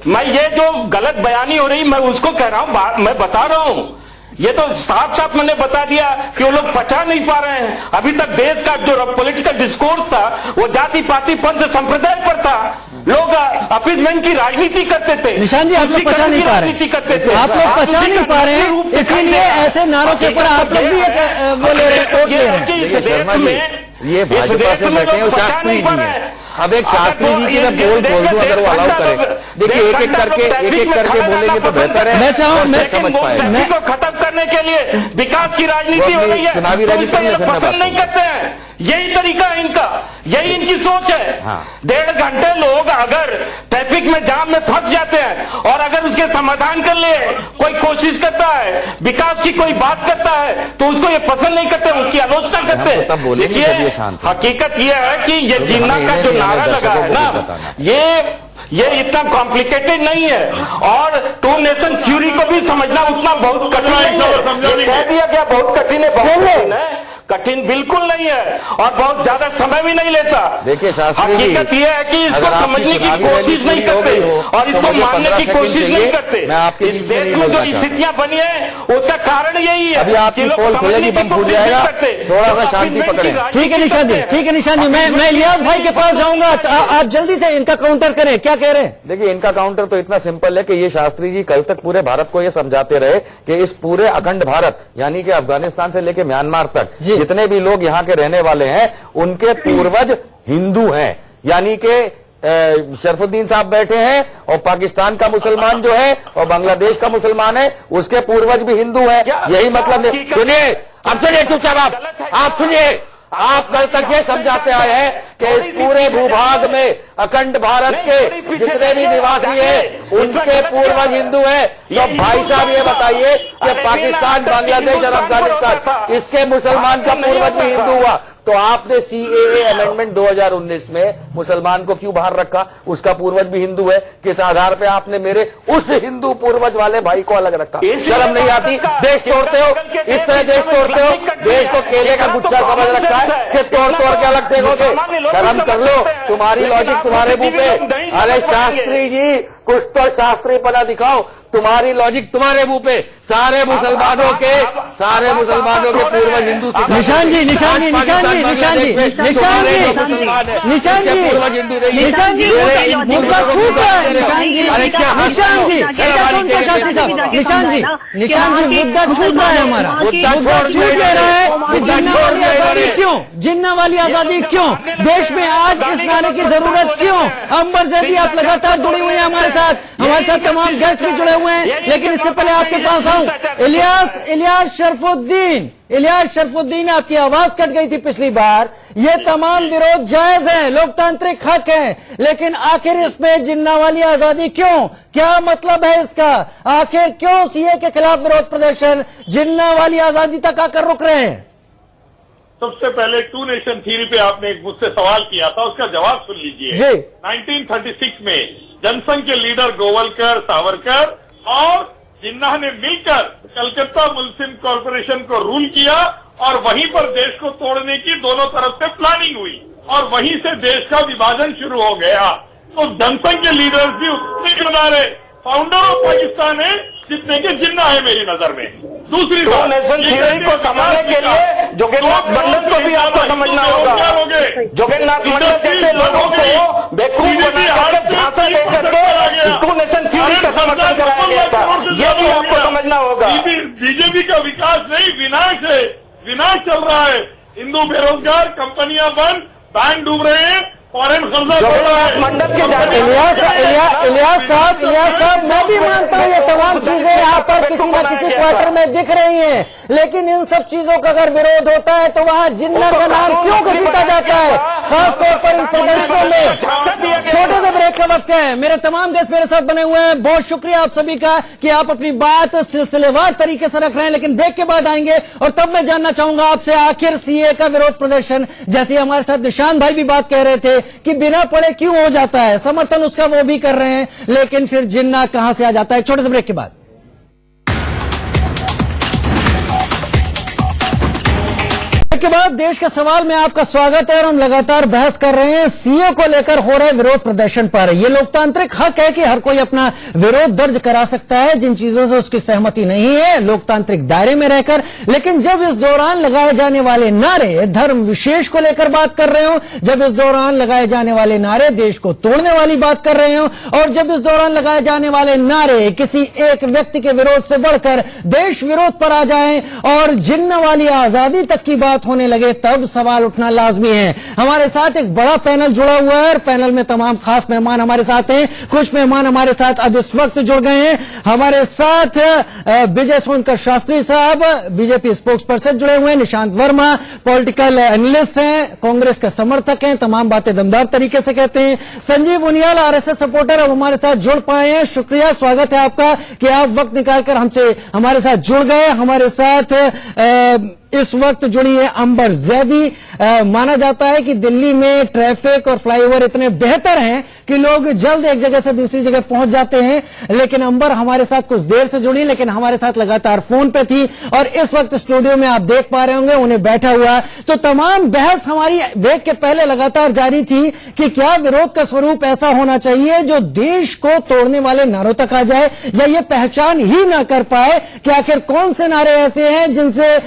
मैं ये जो गलत बयानी हो रही मैं उसको कह रहा हूं, मैं बता रहा हूं। ये तो साफ साफ मैंने बता दिया कि वो लोग पचा नहीं पा रहे हैं। अभी तक देश का जो पॉलिटिकल डिस्कोर्स था वो जाति पाति पंथ संप्रदाय पर था, लोग अपीजमेंट की राजनीति करते थे। निशान जी, आप लोग पचा नहीं पा रहे, राजनीति करते थे। आप लोग पचा नहीं पा रहे हैं, इसीलिए ऐसे नारों के ऊपर आप लोग भी वो ले रहे हैं, वोट ले रहे हैं। इस देश में ये भाजपा से बैठे हैं, वो शास्त्री जी हैं। अब एक शास्त्री जी की मैं बोल दूं, अगर वो अलाउ करें, देखिए एक एक करके बोलेंगे तो बेहतर है। मैं चाहूँ मैं समझ पाए को खत्म करने के लिए विकास की राजनीति हो रही है, चुनावी तो इसको ये राजनीति पसंद नहीं करते हैं। यही तरीका है इनका, यही इनकी सोच है। हाँ। 1.5 घंटे लोग अगर ट्रैफिक में जाम में फंस जाते हैं और अगर उसके समाधान कर लिए कोई कोशिश करता है, विकास की कोई बात करता है, तो उसको ये पसंद नहीं करते, उसकी आलोचना करते हैं। तब बोलेंगे देखिए, जब ये शांत है। हकीकत ये है कि ये जिन्ना का जो नारा लगा है ना, ये इतना कॉम्प्लिकेटेड नहीं है, और टू नेशन थ्योरी को भी समझना उतना बहुत कठिन नहीं है। ये कह दिया गया बहुत कठिन है, बहुत कठिन है, कठिन बिल्कुल नहीं है, और बहुत ज्यादा समय भी नहीं लेता। देखिए शास्त्री जी, हकीकत यह है कि इसको समझने की कोशिश नहीं करते और इसको मानने की कोशिश नहीं करते। इस देश में जो स्थितियां बनी है उसका कारण यही है। अभी आपकी पोल खुलेगी, बम फूट जाएगा, थोड़ा सा शांति पकड़े। ठीक है निशान जी, ठीक है निशान जी, मैं इलियास भाई के पास जाऊंगा, आप जल्दी से इनका काउंटर करें, क्या कह रहे हैं? देखिए इनका काउंटर तो इतना सिंपल है कि ये शास्त्री जी कल तक पूरे भारत को ये समझाते रहे कि इस पूरे अखंड भारत यानी कि अफगानिस्तान से लेकर म्यांमार तक जितने भी लोग यहाँ के रहने वाले हैं उनके पूर्वज हिंदू हैं, यानी कि शरफुद्दीन साहब बैठे हैं और पाकिस्तान का मुसलमान जो है और बांग्लादेश का मुसलमान है उसके पूर्वज भी हिंदू हैं। यही मतलब, सुनिए अब सुनिए चुपचाप, आप सुनिए, आप कल तक ये समझाते आए हैं कि इस पूरे भूभाग में अखंड भारत के जितने भी निवासी हैं उनके पूर्वज हिंदू हैं। तो भाई साहब ये बताइए कि पाकिस्तान, बांग्लादेश और अफगानिस्तान इसके मुसलमान का पूर्वज भी हिंदू हुआ, तो आपने CAA अमेंडमेंट 2019 में मुसलमान को क्यों बाहर रखा? उसका पूर्वज भी हिंदू है, किस आधार पे आपने मेरे उस हिंदू पूर्वज वाले भाई को अलग रखा? शर्म नहीं आती? देश तोड़ते हो, इस तरह देश तोड़ते हो, देश को केले का गुच्छा समझ रखा है कि तोड़ के अलग देखोगे। शर्म कर लो, तुम्हारी लॉजिक तुम्हारे मुंह पे। अरे शास्त्री जी, कुछ तो शास्त्री पना दिखाओ, तुम्हारी लॉजिक तुम्हारे मुंह पे। सारे मुसलमानों के पूर्वज हिंदू। निशान जी, निशान जी, निशान जी, निशान जी, निशान जी, निशान जी, निशान जी, मुद्दा छूट रहा है। अरे क्या निशान जी, शास्त्री साहब, निशान जी, निशान जी, मुद्दा छूट रहा है हमारा, मुद्दा छूट ले रहा है कि जिन्ना वाली आजादी क्यों, जिन्ना वाली आजादी क्यों, देश में आज इस नारे की जरूरत क्यों? अंबर जैदी आप लगातार जुड़ी हुई है हमारे साथ तमाम गेस्ट भी जुड़े हुए हैं, लेकिन इससे पहले आपके पास आऊं, इलियास शरफुद्दीन, आपकी आवाज कट गई थी पिछली बार। ये तमाम विरोध जायज हैं, लोकतांत्रिक हक हैं, लेकिन आखिर इसमें जिन्ना वाली आजादी क्यों? क्या मतलब है इसका? आखिर क्यों सीए के खिलाफ विरोध प्रदर्शन जिन्ना वाली आजादी तक आकर रुक रहे हैं? सबसे पहले टू नेशन थ्योरी पे आपने मुझसे सवाल किया था, उसका जवाब सुन लीजिए। 1936 में जनसंघ के लीडर गोवलकर, सावरकर और जिन्ना ने मिलकर कलकत्ता मुस्लिम कॉरपोरेशन को रूल किया और वहीं पर देश को तोड़ने की दोनों तरफ से प्लानिंग हुई और वहीं से देश का विभाजन शुरू हो गया। तो जनसंघ के लीडर्स भी उतने किरदार है, फाउंडर ऑफ पाकिस्तान है जितने के जिन्ना है मेरी नजर में। दूसरी टू नेशन थ्योरी को समझने के लिए जोगेन्द्रनाथ मंडल को भी आपको समझना होगा। जोगेन्द्रनाथ मंडल जैसे लोगों को बेवकूफ बनाकर झांसा देकर के टू नेशन थ्योरी का समर्थन कराया गया था, ये भी आपको समझना होगा। बीजेपी का विकास नहीं, विनाश है, विनाश चल रहा है। हिंदू बेरोजगार, कंपनियां बंद, बैंक डूब रहे हैं, फॉरेन कर्जा बढ़ रहा है। मंडल के इलियास साहब, मैं भी मानता हूँ ये तमाम चीजें यहाँ पर किसी न किसी क्वार्टर में दिख रही हैं, लेकिन इन सब चीजों का अगर विरोध होता है तो वहाँ जिन्ना का नाम क्यों घसीटा जाता है, खासतौर पर इन प्रदर्शनों में? छोटे से ब्रेक का वक्त है। मेरे तमाम गेस्ट मेरे साथ बने हुए हैं, बहुत शुक्रिया आप सभी का कि आप अपनी बात सिलसिलेवार तरीके से रख रहे हैं, लेकिन ब्रेक के बाद आएंगे और तब मैं जानना चाहूंगा आपसे आखिर सीए का विरोध प्रदर्शन, जैसे हमारे साथ निशान भाई भी बात कह रहे थे कि बिना पढ़े क्यों हो जाता है, समर्थन उसका वो भी कर रहे हैं, लेकिन फिर जिन्ना कहां से आ जाता है? छोटे से ब्रेक के बाद ब्रेक के बाद देश के सवाल में आपका स्वागत है और हम लगातार बहस कर रहे हैं सीए को लेकर हो रहे विरोध प्रदर्शन पर। यह लोकतांत्रिक हक है कि हर कोई अपना विरोध दर्ज करा सकता है जिन चीजों से उसकी सहमति नहीं है लोकतांत्रिक दायरे में रहकर। लेकिन जब इस दौरान लगाए जाने वाले नारे धर्म विशेष को लेकर बात कर रहे हो, जब इस दौरान लगाए जाने वाले नारे देश को तोड़ने वाली बात कर रहे हो, और जब इस दौरान लगाए जाने वाले नारे किसी एक व्यक्ति के विरोध से बढ़कर देश विरोध पर आ जाएं और जिन्ना वाली आजादी तक की बात होने लगे, तब सवाल उठना लाजमी है। हमारे साथ एक बड़ा पैनल जुड़ा हुआ है और पैनल में तमाम खास मेहमान हमारे साथ हैं। कुछ मेहमान हमारे साथ अब इस वक्त जुड़ गए हैं। हमारे साथ विजय सोनकर शास्त्री साहब, बीजेपी स्पोक्स पर्सन जुड़े हुए हैं। निशांत वर्मा पॉलिटिकल एनालिस्ट हैं, कांग्रेस के समर्थक हैं, तमाम बातें दमदार तरीके से कहते हैं। संजीव उनियाल आरएसएस सपोर्टर अब हमारे साथ जुड़ पाए हैं। शुक्रिया, स्वागत है आपका कि आप वक्त निकालकर हमसे हमारे साथ जुड़ गए। हमारे साथ इस वक्त जुड़ी है अंबर जैदी। माना जाता है कि दिल्ली में ट्रैफिक और फ्लाईओवर इतने बेहतर हैं कि लोग जल्द एक जगह से दूसरी जगह पहुंच जाते हैं, लेकिन अंबर हमारे साथ कुछ देर से जुड़ी, लेकिन हमारे साथ लगातार फोन पे थी और इस वक्त स्टूडियो में आप देख पा रहे होंगे उन्हें बैठा हुआ। तो तमाम बहस हमारी ब्रेक के पहले लगातार जारी थी कि क्या विरोध का स्वरूप ऐसा होना चाहिए जो देश को तोड़ने वाले नारों तक आ जाए, या ये पहचान ही ना कर पाए कि आखिर कौन से नारे ऐसे हैं जिनसे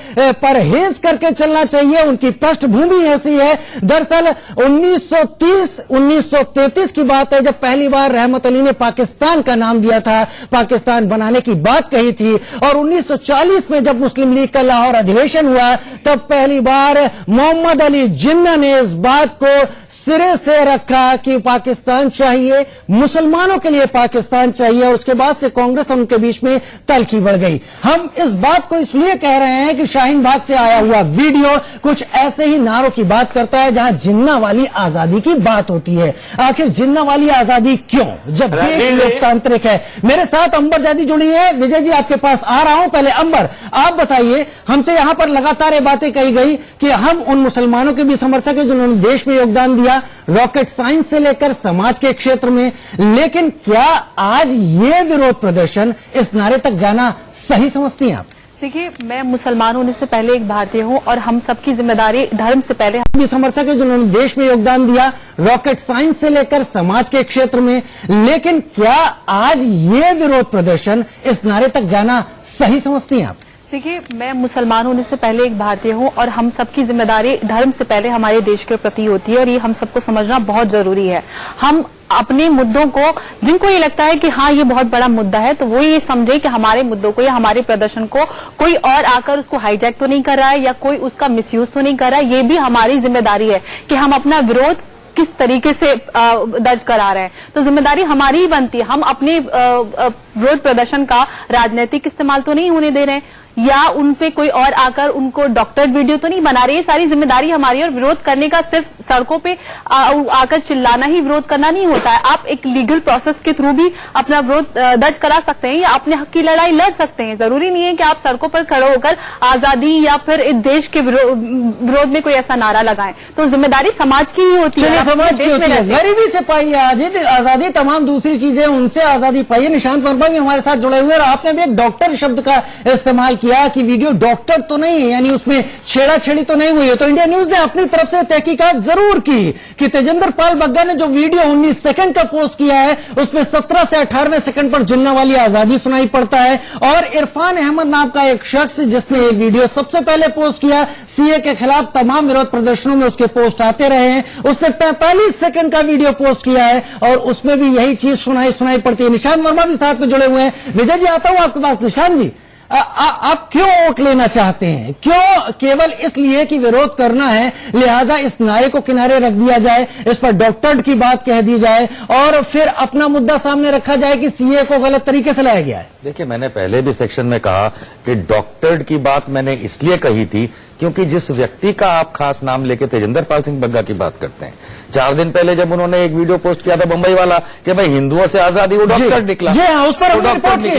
परहेज करके चलना चाहिए, उनकी पृष्ठभूमि ऐसी है। दरअसल 1933 की बात है जब पहली बार रहमत अली ने पाकिस्तान का नाम दिया था, पाकिस्तान बनाने की बात कही थी, और 1940 में जब मुस्लिम लीग का लाहौर अधिवेशन हुआ तब पहली बार मोहम्मद अली जिन्ना ने इस बात को सिरे से रखा कि पाकिस्तान चाहिए, मुसलमानों के लिए पाकिस्तान चाहिए, और उसके बाद से कांग्रेस और उनके बीच में तल्खी बढ़ गई। हम इस बात को इसलिए कह रहे हैं कि शाहीन बाग से आया हुआ वीडियो कुछ ऐसे ही नारों की बात करता है जहां जिन्ना वाली आजादी की बात होती है। आखिर जिन्ना वाली आजादी क्यों, जब देश लोकतांत्रिक है। मेरे साथ अंबर जैदी जुड़ी है। विजय जी आपके पास आ रहा हूं। पहले अंबर आप बताइए, हमसे यहां पर लगातार ये बातें कही गई कि हम उन मुसलमानों के भी समर्थक हैं जिन्होंने देश में योगदान दिया, रॉकेट साइंस से लेकर समाज के क्षेत्र में, लेकिन क्या आज ये विरोध प्रदर्शन इस नारे तक जाना सही समझती हैं आप? देखिए, मैं मुसलमान होने से पहले एक भारतीय हूँ और हम सबकी जिम्मेदारी धर्म से पहले भी समर्थक है जिन्होंने देश में योगदान दिया, रॉकेट साइंस से लेकर समाज के क्षेत्र में, लेकिन क्या आज ये विरोध प्रदर्शन इस नारे तक जाना सही समझती हैं आप? देखिए, मैं मुसलमान होने से पहले एक भारतीय हूँ और हम सबकी जिम्मेदारी धर्म से पहले हमारे देश के प्रति होती है और ये हम सबको समझना बहुत जरूरी है। हम अपने मुद्दों को, जिनको ये लगता है कि हाँ ये बहुत बड़ा मुद्दा है, तो वो ये समझे कि हमारे मुद्दों को या हमारे प्रदर्शन को कोई और आकर उसको हाईजैक तो नहीं कर रहा है या कोई उसका मिसयूज तो नहीं कर रहा है। ये भी हमारी जिम्मेदारी है कि हम अपना विरोध किस तरीके से दर्ज करा रहे हैं। तो जिम्मेदारी हमारी ही बनती है। हम अपने विरोध प्रदर्शन का राजनीतिक इस्तेमाल तो नहीं होने दे रहे हैं या उन पे कोई और आकर उनको डॉक्टरेट वीडियो तो नहीं बना रही है। सारी जिम्मेदारी हमारी है और विरोध करने का सिर्फ सड़कों पे आकर चिल्लाना ही विरोध करना नहीं होता है। आप एक लीगल प्रोसेस के थ्रू भी अपना विरोध दर्ज करा सकते हैं या अपने हक की लड़ाई लड़ सकते हैं। जरूरी नहीं है कि आप सड़कों पर खड़े होकर आजादी या फिर इस देश के विरोध में कोई ऐसा नारा लगाएं। तो जिम्मेदारी समाज की ही होती है, समाज की होती है। गरीबी से पाइए आजादी, तमाम दूसरी चीजें उनसे आजादी पाइए। निशांत वर्मा भी हमारे साथ जुड़े हुए और आपने भी एक डॉक्टर शब्द का इस्तेमाल किया कि वीडियो डॉक्टर तो नहीं है, यानी उसमें छेड़ाछेड़ी तो नहीं हुई है। तो इंडिया न्यूज ने अपनी तरफ से तहकीकात जरूर की कि तेजिंदर पाल बग्गा ने जो वीडियो 19 सेकंड का पोस्ट किया है उसमें 17 से 18वें सेकंड पर जिन्ना वाली आजादी सुनाई पड़ता है। और इरफान अहमद नाम का एक शख्स जिसने ये वीडियो सबसे पहले पोस्ट किया, सीए के खिलाफ तमाम विरोध प्रदर्शनों में उसके पोस्ट आते रहे हैं, उसने 45 सेकंड का वीडियो पोस्ट किया है और उसमें भी यही चीज सुनाई पड़ती है। निशांत वर्मा भी साथ में जुड़े हुए हैं। विजय जी आता हूं आपके पास। निशांत जी, आप क्यों वोट लेना चाहते हैं? क्यों केवल इसलिए कि विरोध करना है लिहाजा इस नारे को किनारे रख दिया जाए, इस पर डॉक्टरेट की बात कह दी जाए और फिर अपना मुद्दा सामने रखा जाए कि सीए को गलत तरीके से लाया गया है? देखिए, मैंने पहले भी सेक्शन में कहा कि डॉक्टरेट की बात मैंने इसलिए कही थी क्योंकि जिस व्यक्ति का आप खास नाम लेके तेजिंदर पाल सिंह बग्गा की बात करते हैं, 4 दिन पहले जब उन्होंने एक वीडियो पोस्ट किया था बम्बई वाला कि भाई हिंदुओं से आजादी, वो डॉक्टर निकला। जी हाँ, उस पर हमने रिपोर्ट की,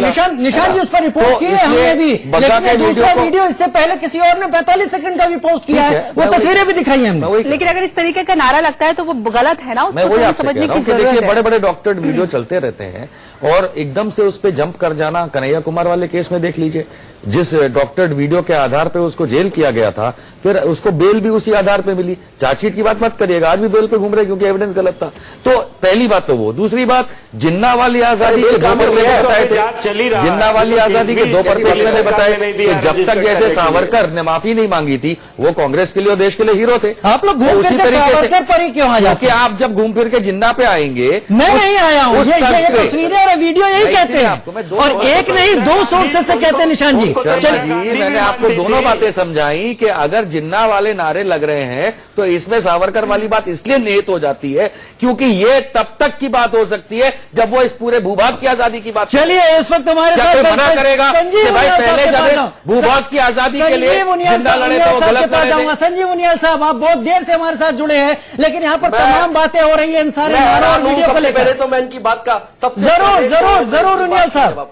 निशान जी उस पर रिपोर्ट की है हमने भी। बग्गा के वीडियो इससे पहले किसी और ने 45 सेकंड का भी पोस्ट किया है, वो तस्वीरें भी दिखाई है हमने। लेकिन अगर इस तरीके का नारा लगता है तो वो गलत है ना, मैं वही आपसे कह रहा हूं कि देखिए बड़े बड़े डॉक्टरेट वीडियो चलते रहते हैं और एकदम से उस पर जंप कर जाना, कन्हैया कुमार वाले केस में देख लीजिए, जिस डॉक्टरेट वीडियो के आधार पर उसको जेल किया गया था, फिर उसको बेल भी उसी आधार पे मिली। चार्जशीट की बात मत करिएगा, आज भी बेल पे घूम रहे क्योंकि एविडेंस गलत था। तो पहली बात तो वो, दूसरी बात जिन्ना वाली आजादी के दो पर्पस बताए थे, जिन्ना वाली आजादी के दो पर्पस मैंने बताए कि जब तक जैसे सावरकर ने माफी नहीं मांगी थी, वो कांग्रेस के लिए और देश के लिए हीरो थे। आप लोग घूम उसी फिर के तरीके सावरकर पर ही क्यों आ जाते क्योंकि आप जब घूम फिर के जिन्ना पे आएंगे, मैं नहीं आया हूं, ये तस्वीरें और वीडियो यही नहीं, कहते आपको मैं हैं, दो और एक नहीं दो सोर्सेस से कहते हैं निशान जी। शर्मा चलिए, जी, मैंने आपको दोनों बातें समझाई कि अगर जिन्ना वाले नारे लग रहे हैं तो इसमें सावरकर वाली बात इसलिए निहित हो जाती है क्योंकि ये तब तक की बात हो सकती है जब वो इस पूरे भूभाग की आजादी की बात। चलिए इस वक्त हमारे क्या साथ कोई मना करेगा कि भाई पहले जब भूभाग की आजादी के लिए जिंदा लड़े तो वो गलत लड़े थे। संजीव उनियाल साहब, आप बहुत देर से हमारे साथ जुड़े हैं, लेकिन यहाँ पर तमाम बातें हो रही है इन सारे नारों और वीडियो को लेकर। तो मैं इनकी बात का जरूर उनियाल साहब,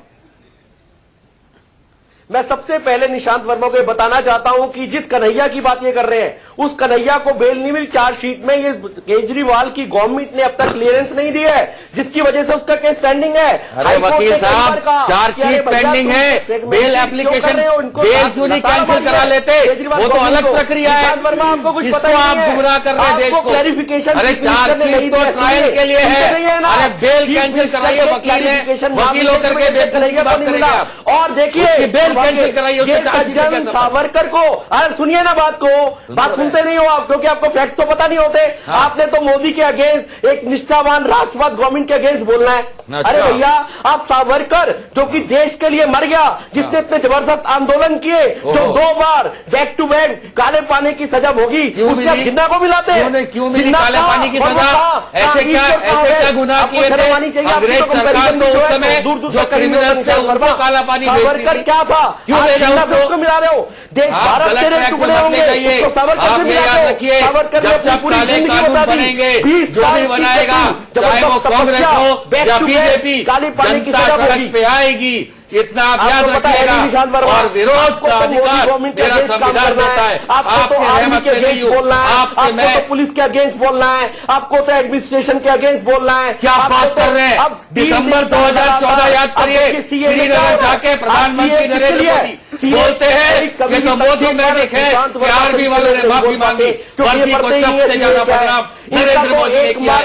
मैं सबसे पहले निशांत वर्मा को बताना चाहता हूं कि जिस कन्हैया की बात ये कर रहे हैं, उस कन्हैया को बेल नहीं मिली। चार्जशीट में ये केजरीवाल की गवर्नमेंट ने अब तक क्लियरेंस नहीं दी है, जिसकी वजह से उसका केस पेंडिंग है। अरे वकील साहब, चार्जशीट पेंडिंग है, बेल एप्लीकेशन, बेल क्यों नहीं कैंसिल करा लेते? वो तो अलग प्रक्रिया है। आपको कुछ इसको आप गुमराह कर रहे हैं देश को। क्लैरिफिकेशन, अरे चार्जशीट तो ट्रायल के लिए है, अरे बेल कैंसिल कराइए, वकील है, वकील होकर के बात करेंगे। और देखिए बेल कैंसिल कराइए, उसके चार्जशीट सावरकर को, अरे सुनिए ना बात को, बात सुनते नहीं हो आप क्योंकि आपको फैक्ट्स तो पता नहीं होते। आपने तो मोदी के अगेंस्ट, एक निष्ठावान राष्ट्रवाद गवर्नमेंट के अगेंस्ट बोलना है। अरे भैया, आप सावरकर जो कि देश के लिए मर गया, जिसने इतने जबरदस्त आंदोलन किए, जो 2 बार बैक टू बैक काले पानी की सजा भोगी, उसने आप जिन्ना को मिलाते हैं। क्यों मिली काले पानी की सजा? ऐसे क्या गुनाह किए थे अंग्रेज सरकार तो उस समय जो क्रिमिनल थे उनको काला पानी सावरकर क्या था? क्यों मिला रहे हो? देश भारत तेरे टुकड़े होंगे, उसको सावरकर से मिला रहे हो। सावरकर ने अपनी पूरी जिंदगी बता दी। 20 जो भी बनाएगा, चाहे वो कांग्रेस हो या बीजेपी, काली पानी की जनता सजा सड़क पे आएगी, इतना आप याद रखिएगा। और विरोध का अधिकार मेरा संविधान देता है। आपको तो आर्मी के अगेंस्ट बोलना है, आपको तो पुलिस के अगेंस्ट बोलना है, आपको तो एडमिनिस्ट्रेशन के अगेंस्ट बोलना है। क्या बात कर रहे हैं? दिसंबर 2014 याद करिए, श्रीनगर जाके प्रधानमंत्री नरेंद्र मोदी बोलते हैं कि तो मोदी मैजिक है कि आर्मी वालों ने माफी मांगी, वर्दी को सबसे ज्यादा बदनाम नरेंद्र मोदी ने किया है।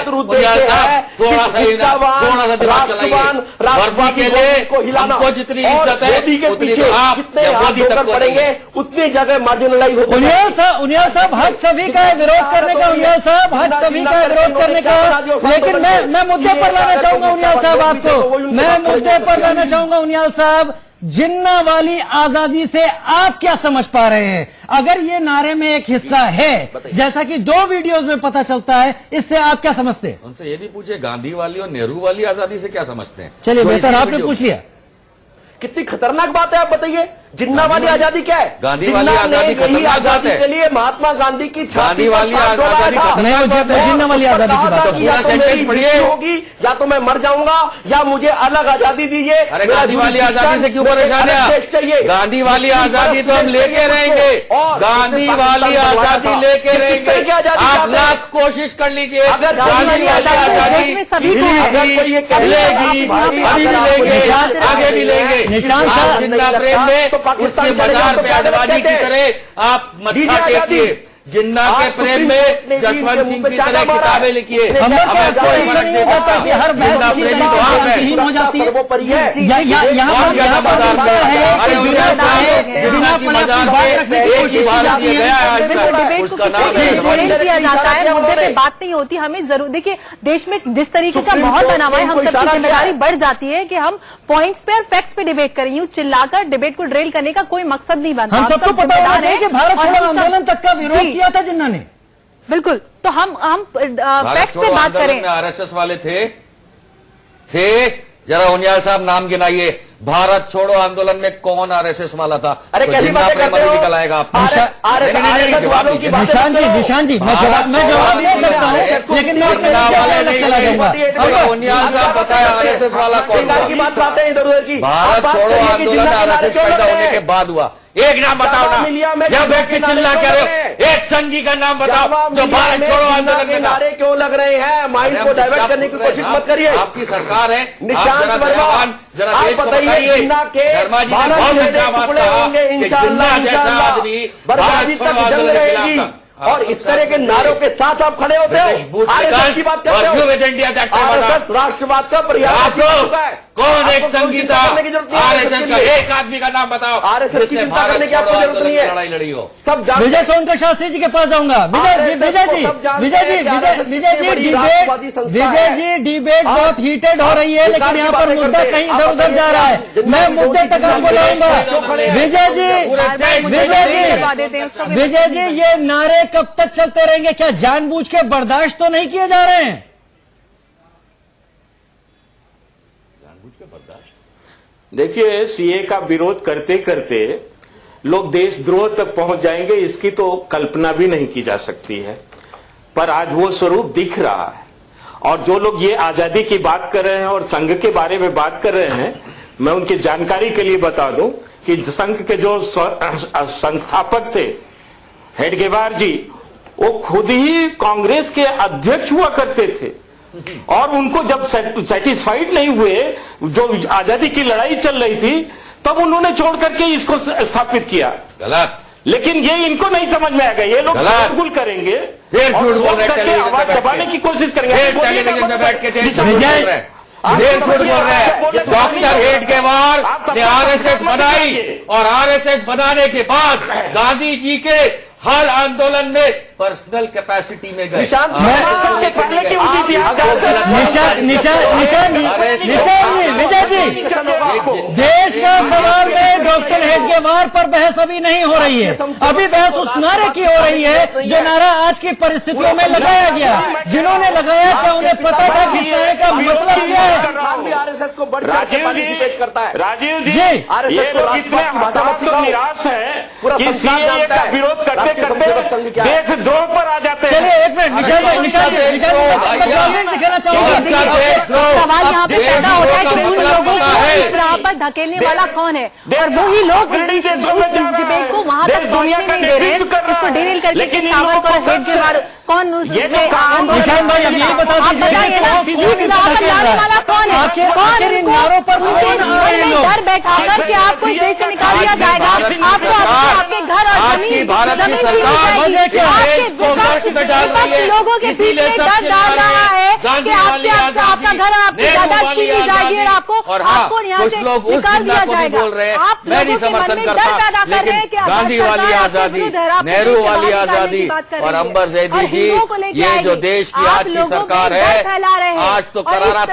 थोड़ा सा दिमाग चलाइए, वर्दी के लिए हमको जितनी इज्जत है उतनी तो आप या मोदी तक पड़ेंगे, उतनी जगह मार्जिनलाइज होते हैं। उनियाल साहब, हक सभी का है विरोध करने का। उनियाल साहब, हक सभी का है विरोध करने का, लेकिन मैं मुद्दे पर लाना चाहूंगा उनियाल साहब आपको, मैं मुद्दे पर लाना चाहूंगा उनियाल साहब, जिन्ना वाली आजादी से आप क्या समझ पा रहे हैं? अगर ये नारे में एक हिस्सा है, जैसा कि 2 वीडियोस में पता चलता है, इससे आप क्या समझते हैं? उनसे ये भी पूछिए गांधी वाली और नेहरू वाली आजादी से क्या समझते हैं। चलिए बेहतर आपने पूछ लिया। कितनी खतरनाक बात है, आप बताइए। जिन्ना वाली आजादी क्या है? गांधी वाली आजादी खतरनाक बात है। के लिए महात्मा गांधी की गांधी वाली आजादी जिन्ना वाली आजादी की बात पूरा सेंटेंस पढ़िए होगी, या तो मैं मर जाऊंगा या मुझे अलग आजादी दीजिए। अरे गांधी वाली आजादी से क्यों परेशान है? गांधी वाली आजादी तो हम लेके रहेंगे, गांधी वाली आजादी लेके रहेंगे। आप लाख कोशिश कर लीजिए, अगर गांधी वाली आजादी मिलेगी, अभी भी लेंगे, आगे भी लेंगे। निशान साहब, जिन्ना प्रेम में उसके बाजार पे अडवाणी की तरह आप मत्था टेकिए। जिन्ना के प्रेम में जसवंत सिंह की तरह किताबें लिखिए। हमें कोई नहीं होता कि हर बहस इसी तरीके से अंतहीन हो जाती है। मुद्दे पे बात नहीं होती। हमें जरूर देखिए, देश में जिस तरीके का माहौल बना हुआ है, हम सबकी जिम्मेदारी बढ़ जाती है कि हम पॉइंट्स पे और फैक्ट्स पे डिबेट करें। यूं चिल्लाकर डिबेट को ड्रिल करने का कोई मकसद नहीं बनता। हम सबको पता होना चाहिए कि भारत छोड़ो आंदोलन तक का विरोध किया था जिन्ना ने। बिल्कुल, तो हम फैक्ट्स पे बात करें। आरएसएस वाले थे जरा उनियाल साहब नाम गिनाइए। भारत छोड़ो आंदोलन में कौन आरएसएस वाला था? अरे तो कैसी बातें करते हो? निकल आएगा आप। निशान जी, मैं जवाब दे सकता हूँ, लेकिन मैं अपने चला जाऊंगा। उनियाल साहब बताए आरएसएस वाला कौन था? की बात आते हैं इधर उधर की। भारत छोड़ो आंदोलन आरएसएस पैदा होने के बाद हुआ। एक नाम बताओ ना, जब बैठ के चिल्ला कर रहे हो, एक संघी का नाम बताओ जो भारत छोड़ो आंदोलन में था। नारे क्यों लग रहे हैं? माइंड को डाइवर्ट करने की कोशिश मत करिए। आपकी सरकार है, निशांत वर्मा, जरा देश को बताइए ये जिन्ना के शर्मा जी ने भारत बहुत के अच्छा बात टुकड़े कहा होंगे कि इंशाअल्लाह, जिन्ना जैसा आदमी बर्बादी तक भारत जंग के रहेगी। खिलाफ था। और इस तरह के नारों के साथ आप खड़े होते हो, आरएसएस की बात करते हो, आरएसएस राष्ट्रवाद का प्रयास कर चुका है। कौन एक संगीता आरएसएस का है? एक आदमी का नाम बताओ आरएसएस की चिंता करने की आपको जरूरत नहीं है। लड़ाई लड़ी हो। सब जानते विजय सोनकर शास्त्री जी के पास जाऊंगा। विजय जी डिबेट बहुत हीटेड हो रही है, लेकिन यहाँ पर मुद्दा कहीं इधर उधर जा रहा है। मैं मुद्दे तक आपको लाऊंगा। विजय जी ये नारे कब तक चलते रहेंगे? क्या जानबूझ के बर्दाश्त तो नहीं किए जा रहे हैं? देखिए, सीए का विरोध करते करते लोग देशद्रोह तक पहुंच जाएंगे, इसकी तो कल्पना भी नहीं की जा सकती है। पर आज वो स्वरूप दिख रहा है। और जो लोग ये आजादी की बात कर रहे हैं और संघ के बारे में बात कर रहे हैं, मैं उनकी जानकारी के लिए बता दूं कि संघ के जो संस्थापक थे हेडगेवार जी, वो खुद ही कांग्रेस के अध्यक्ष हुआ करते थे। और उनको जब सेटिस्फाइड नहीं हुए, जो आजादी की लड़ाई चल रही थी, तब उन्होंने छोड़ करके इसको स्थापित किया। गलत। लेकिन ये इनको नहीं समझ में आएगा। ये लोग शोरगुल करेंगे और शोर करके आवाज दबाने की कोशिश करेंगे। टेलीविजन में बैठ के ढेर झूठ बोल रहे हैं। डॉक्टर हेडगेवार ने आरएसएस बनाई और आरएसएस बनाने के बाद गांधी जी के हर आंदोलन में पर्सनल कैपेसिटी में गए। निशान जी, विजय जी, देश का सवाल में डॉक्टर हेडगेवार पर बहस अभी नहीं हो रही है। अभी बहस उस नारे की हो रही है जो नारा आज की परिस्थितियों में लगाया गया। जिन्होंने लगाया, क्या उन्हें पता था कि इस नारे का मतलब क्या है? आरएसएस को बड़ी पार्टिसिपेट करता है। राजीव जी, ये लोग इतने हताश और निराश हैं कि सीएए का विरोध करते करते देशद्रोह पर आ जाते हैं। चलिए एक मिनट, निशान जी दिखाना चाहूंगा। सवाल यहाँ पे पैदा होता है कि उन लोगों को इस राह पर धकेलने वाला कौन है, और वही लोग इस डिबेट को वहां तक पहुंचने नहीं दे रहे हैं, इसको डिरेल करके सावरकर और हेडगेवार कौन निशान भाई, अब यही बता दीजिए वाला कौन है? आखिर इन नारों पर डर बैठाकर कि आपको इस देश से निकाल दिया जाएगा, आपको आपके घर और जमीन भारत की सरकार लोगों के बीच में डर डाल रहा है कि आपसे आपका घर और आपकी जायदाद छीन ली जाएगी और आपको यहाँ से निकाल दिया जाएगा। आप मैं नहीं समर्थन करता, लेकिन गांधी वाली आजादी, नेहरू वाली आजादी और अंबर जैदी जी, ये जो देश की आज की सरकार है, आज तो करारा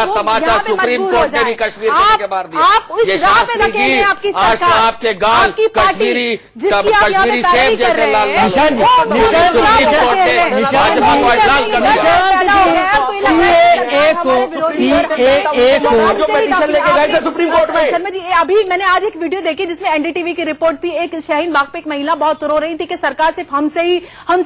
तमाचा सुप्रीम कोर्ट ने भी कश्मीर के मार दिया। ये शास्त्री जी, आज तो आपके गाल कश्मीरी सेब जैसे लाल सुप्रीम कोर्ट में। शर्मा जी, अभी मैंने आज एक वीडियो देखी जिसमें एनडीटीवी की रिपोर्ट थी। एक शाहीन बाग पे एक महिला बहुत रो रही थी कि सरकार सिर्फ हमसे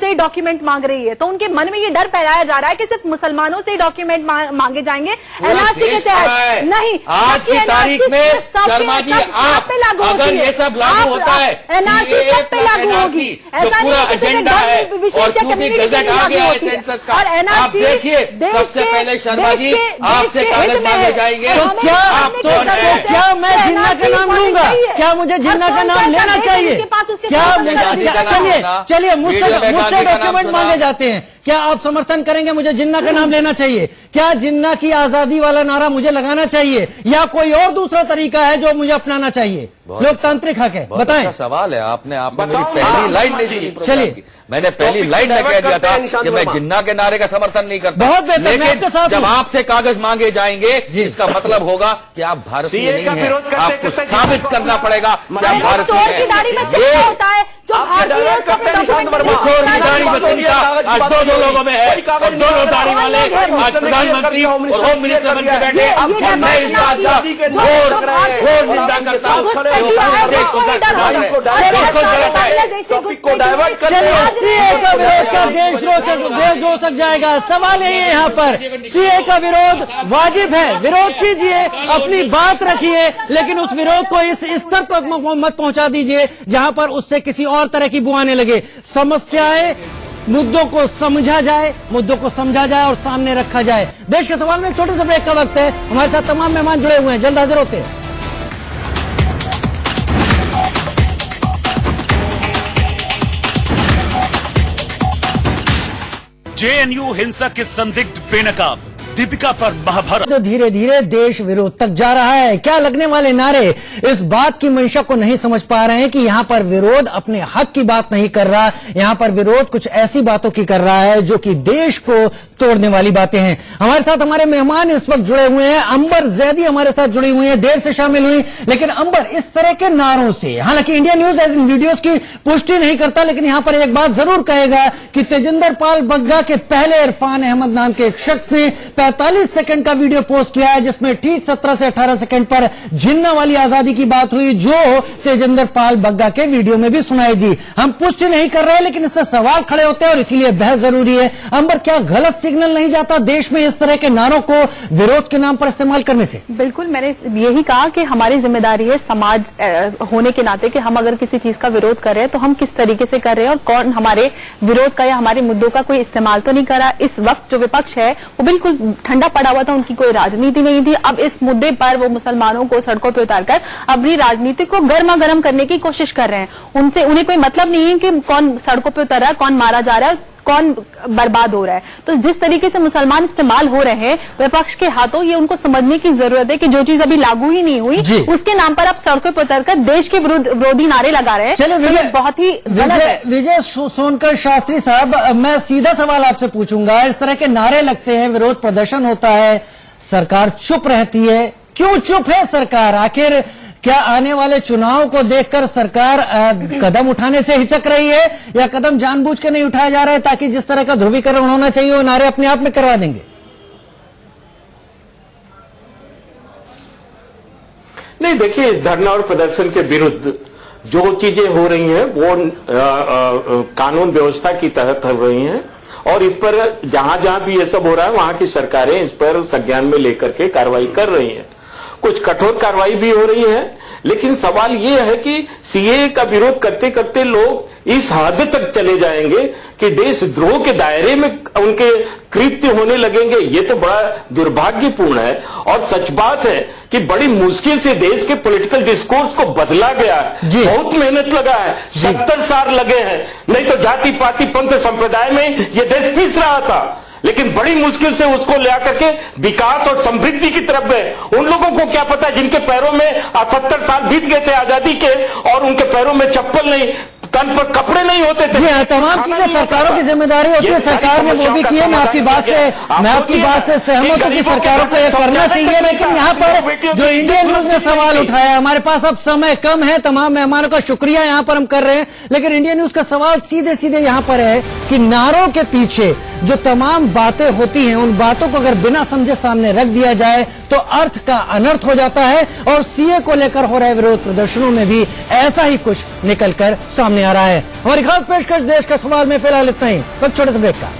ही डॉक्यूमेंट मांग रही है। तो उनके मन में ये डर फैलाया जा रहा है कि सिर्फ मुसलमानों से ही डॉक्यूमेंट मांगे जाएंगे, एनआरसी के तहत नहीं। आज की तारीख में शर्मा जी, आप अगर ये सब लागू होता है, एनआरसी सब पे लागू होगी। ऐसा पूरा एजेंडा है और क्योंकि गजट आ गया है सेंसस का। आप देखिए, सबसे पहले शर्मा जी आपसे कागज मांगे जाएंगे। क्या मैं जिन्ना का नाम लूंगा? क्या मुझे जिन्ना का नाम लेना चाहिए? क्या चलिए मुझसे डॉक्यूमेंट मांगे जाते हैं, क्या आप समर्थन करेंगे? मुझे जिन्ना का नाम लेना चाहिए। क्या जिन्ना की आजादी वाला नारा मुझे लगाना चाहिए, या कोई और दूसरा तरीका है जो मुझे अपनाना चाहिए? लोकतांत्रिक हक है, बताएं। अच्छा सवाल है। आपने मेरी पहली लाइन नहीं सुनी। चलिए, मैंने पहली लाइन में कह दिया था कि मैं जिन्ना के नारे का समर्थन नहीं करता। बहुत बेहतर, मैं आपके साथ जब आपसे कागज मांगे जाएंगे, इसका मतलब होगा कि आप भारतीय नहीं हैं। आपको साबित करना पड़ेगा कि आप भारतीय हैं। होता है जो भारतीय आज दो लोगों में है, और दोनों दाढ़ी वाले आज प्रधानमंत्री और होम मिनिस्टर बन के बैठे। मैं इस बात का घोर निंदा करता हूँ। देश को डाइवर्ट चलिए, सीए का विरोध का देशद्रोह तक जाएगा। सवाल यही है यहाँ पर, सीए का विरोध वाजिब है, विरोध कीजिए, अपनी बात रखिए, लेकिन उस विरोध को इस स्तर पर मत पहुंचा दीजिए जहां पर उससे किसी और तरह की बुआने लगे। समस्याएं मुद्दों को समझा जाए, और सामने रखा जाए। देश के सवाल में एक छोटे से ब्रेक का वक्त है। हमारे साथ तमाम मेहमान जुड़े हुए हैं, जल्द हाजिर होते हैं। जेएनयू हिंसा के संदिग्ध बेनकाब दीपिका पर महाभारत। धीरे धीरे देश विरोध तक जा रहा है। क्या लगने वाले नारे इस बात की मंशा को नहीं समझ पा रहे हैं कि यहां पर विरोध अपने हक की बात नहीं कर रहा, यहां पर विरोध कुछ ऐसी बातों की कर रहा है जो कि देश को तोड़ने वाली बातें हैं। हमारे साथ हमारे मेहमान इस वक्त जुड़े हुए हैं। अंबर जैदी हमारे साथ जुड़ी हुई हैं, देर से शामिल हुई, लेकिन अंबर इस तरह के नारों से, हालांकि इंडिया न्यूज इन वीडियोस की पुष्टि नहीं करता, लेकिन यहां पर एक बात जरूर कहेगा कि तेजिंदर पाल बग्गा के पहले इरफान अहमद नाम के एक शख्स ने 45 सेकंड का वीडियो पोस्ट किया है, जिसमें ठीक 17 से 18 सेकंड पर जिन्ना वाली आजादी की बात हुई, जो तेजिंदर पाल बग्गा के वीडियो में भी सुनाई दी। हम पुष्टि नहीं कर रहे, लेकिन इससे सवाल खड़े होते हैं और इसीलिए बहस जरूरी है। अंबर, क्या गलत सिग्नल नहीं जाता देश में इस तरह के नारों को विरोध के नाम पर इस्तेमाल करने से? बिल्कुल, मैंने यही कहा कि हमारी जिम्मेदारी है समाज होने के नाते कि हम अगर किसी चीज का विरोध कर रहे हैं तो हम किस तरीके से कर रहे हैं और कौन हमारे विरोध का या हमारे मुद्दों का कोई इस्तेमाल तो नहीं कर रहा। इस वक्त जो विपक्ष है वो बिल्कुल ठंडा पड़ा हुआ था, उनकी कोई राजनीति नहीं थी। अब इस मुद्दे पर वो मुसलमानों को सड़कों पर उतारकर अपनी राजनीति को गर्मा गर्म करने की कोशिश कर रहे हैं। उन्हें कोई मतलब नहीं है कि कौन सड़कों पर उतर रहा है, कौन मारा जा रहा है, कौन बर्बाद हो रहा है। तो जिस तरीके से मुसलमान इस्तेमाल हो रहे हैं विपक्ष के हाथों, ये उनको समझने की जरूरत है कि जो चीज अभी लागू ही नहीं हुई उसके नाम पर आप सड़कों पर उतरकर देश के विरोधी नारे लगा रहे हैं। चलिए, बहुत ही विजय सोनकर शास्त्री साहब, मैं सीधा सवाल आपसे पूछूंगा। इस तरह के नारे लगते हैं, विरोध प्रदर्शन होता है, सरकार चुप रहती है। क्यों चुप है सरकार? आखिर क्या आने वाले चुनाव को देखकर सरकार कदम उठाने से हिचक रही है, या कदम जानबूझ के नहीं उठाया जा रहा है ताकि जिस तरह का ध्रुवीकरण होना चाहिए वो नारे अपने आप में करवा देंगे? नहीं, देखिए, इस धरना और प्रदर्शन के विरुद्ध जो चीजें हो रही हैं वो कानून व्यवस्था की तहत हो रही हैं, और इस पर जहां जहां भी ये सब हो रहा है वहां की सरकारें इस पर संज्ञान में लेकर के कार्रवाई कर रही हैं। कुछ कठोर कार्रवाई भी हो रही है, लेकिन सवाल ये है कि सीएए का विरोध करते करते लोग इस हद तक चले जाएंगे कि देशद्रोह के दायरे में उनके कृत्य होने लगेंगे। ये तो बड़ा दुर्भाग्यपूर्ण है, और सच बात है कि बड़ी मुश्किल से देश के पॉलिटिकल डिस्कोर्स को बदला गया है। बहुत मेहनत लगा है, 70 साल लगे हैं, नहीं तो जाति पाति पंथ संप्रदाय में ये देश पिस रहा था, लेकिन बड़ी मुश्किल से उसको ले आकर के विकास और समृद्धि की तरफ गए। उन लोगों को क्या पता जिनके पैरों में 70 साल बीत गए थे आजादी के, और उनके पैरों में चप्पल नहीं, तन पर कपड़े नहीं होते थे। जी, तमाम चीजें सरकारों की जिम्मेदारी होती है, सरकार ने वो भी की है। मैं आपकी बात से सहमत हूं कि सरकारों को यह करना चाहिए, लेकिन यहाँ पर जो इंडियन न्यूज ने सवाल उठाया, हमारे पास अब समय कम है, तमाम मेहमानों का शुक्रिया यहाँ पर हम कर रहे हैं, लेकिन इंडियन न्यूज का सवाल सीधे सीधे यहाँ पर है कि नारों के पीछे जो तमाम बातें होती हैं, उन बातों को अगर बिना समझे सामने रख दिया जाए तो अर्थ का अनर्थ हो जाता है, और सीए को लेकर हो रहे विरोध प्रदर्शनों में भी ऐसा ही कुछ निकलकर सामने आ रहा है। हमारी खास पेशकश देश का सवाल में फिलहाल इतना ही। वक्त छोटे से ब्रेक का।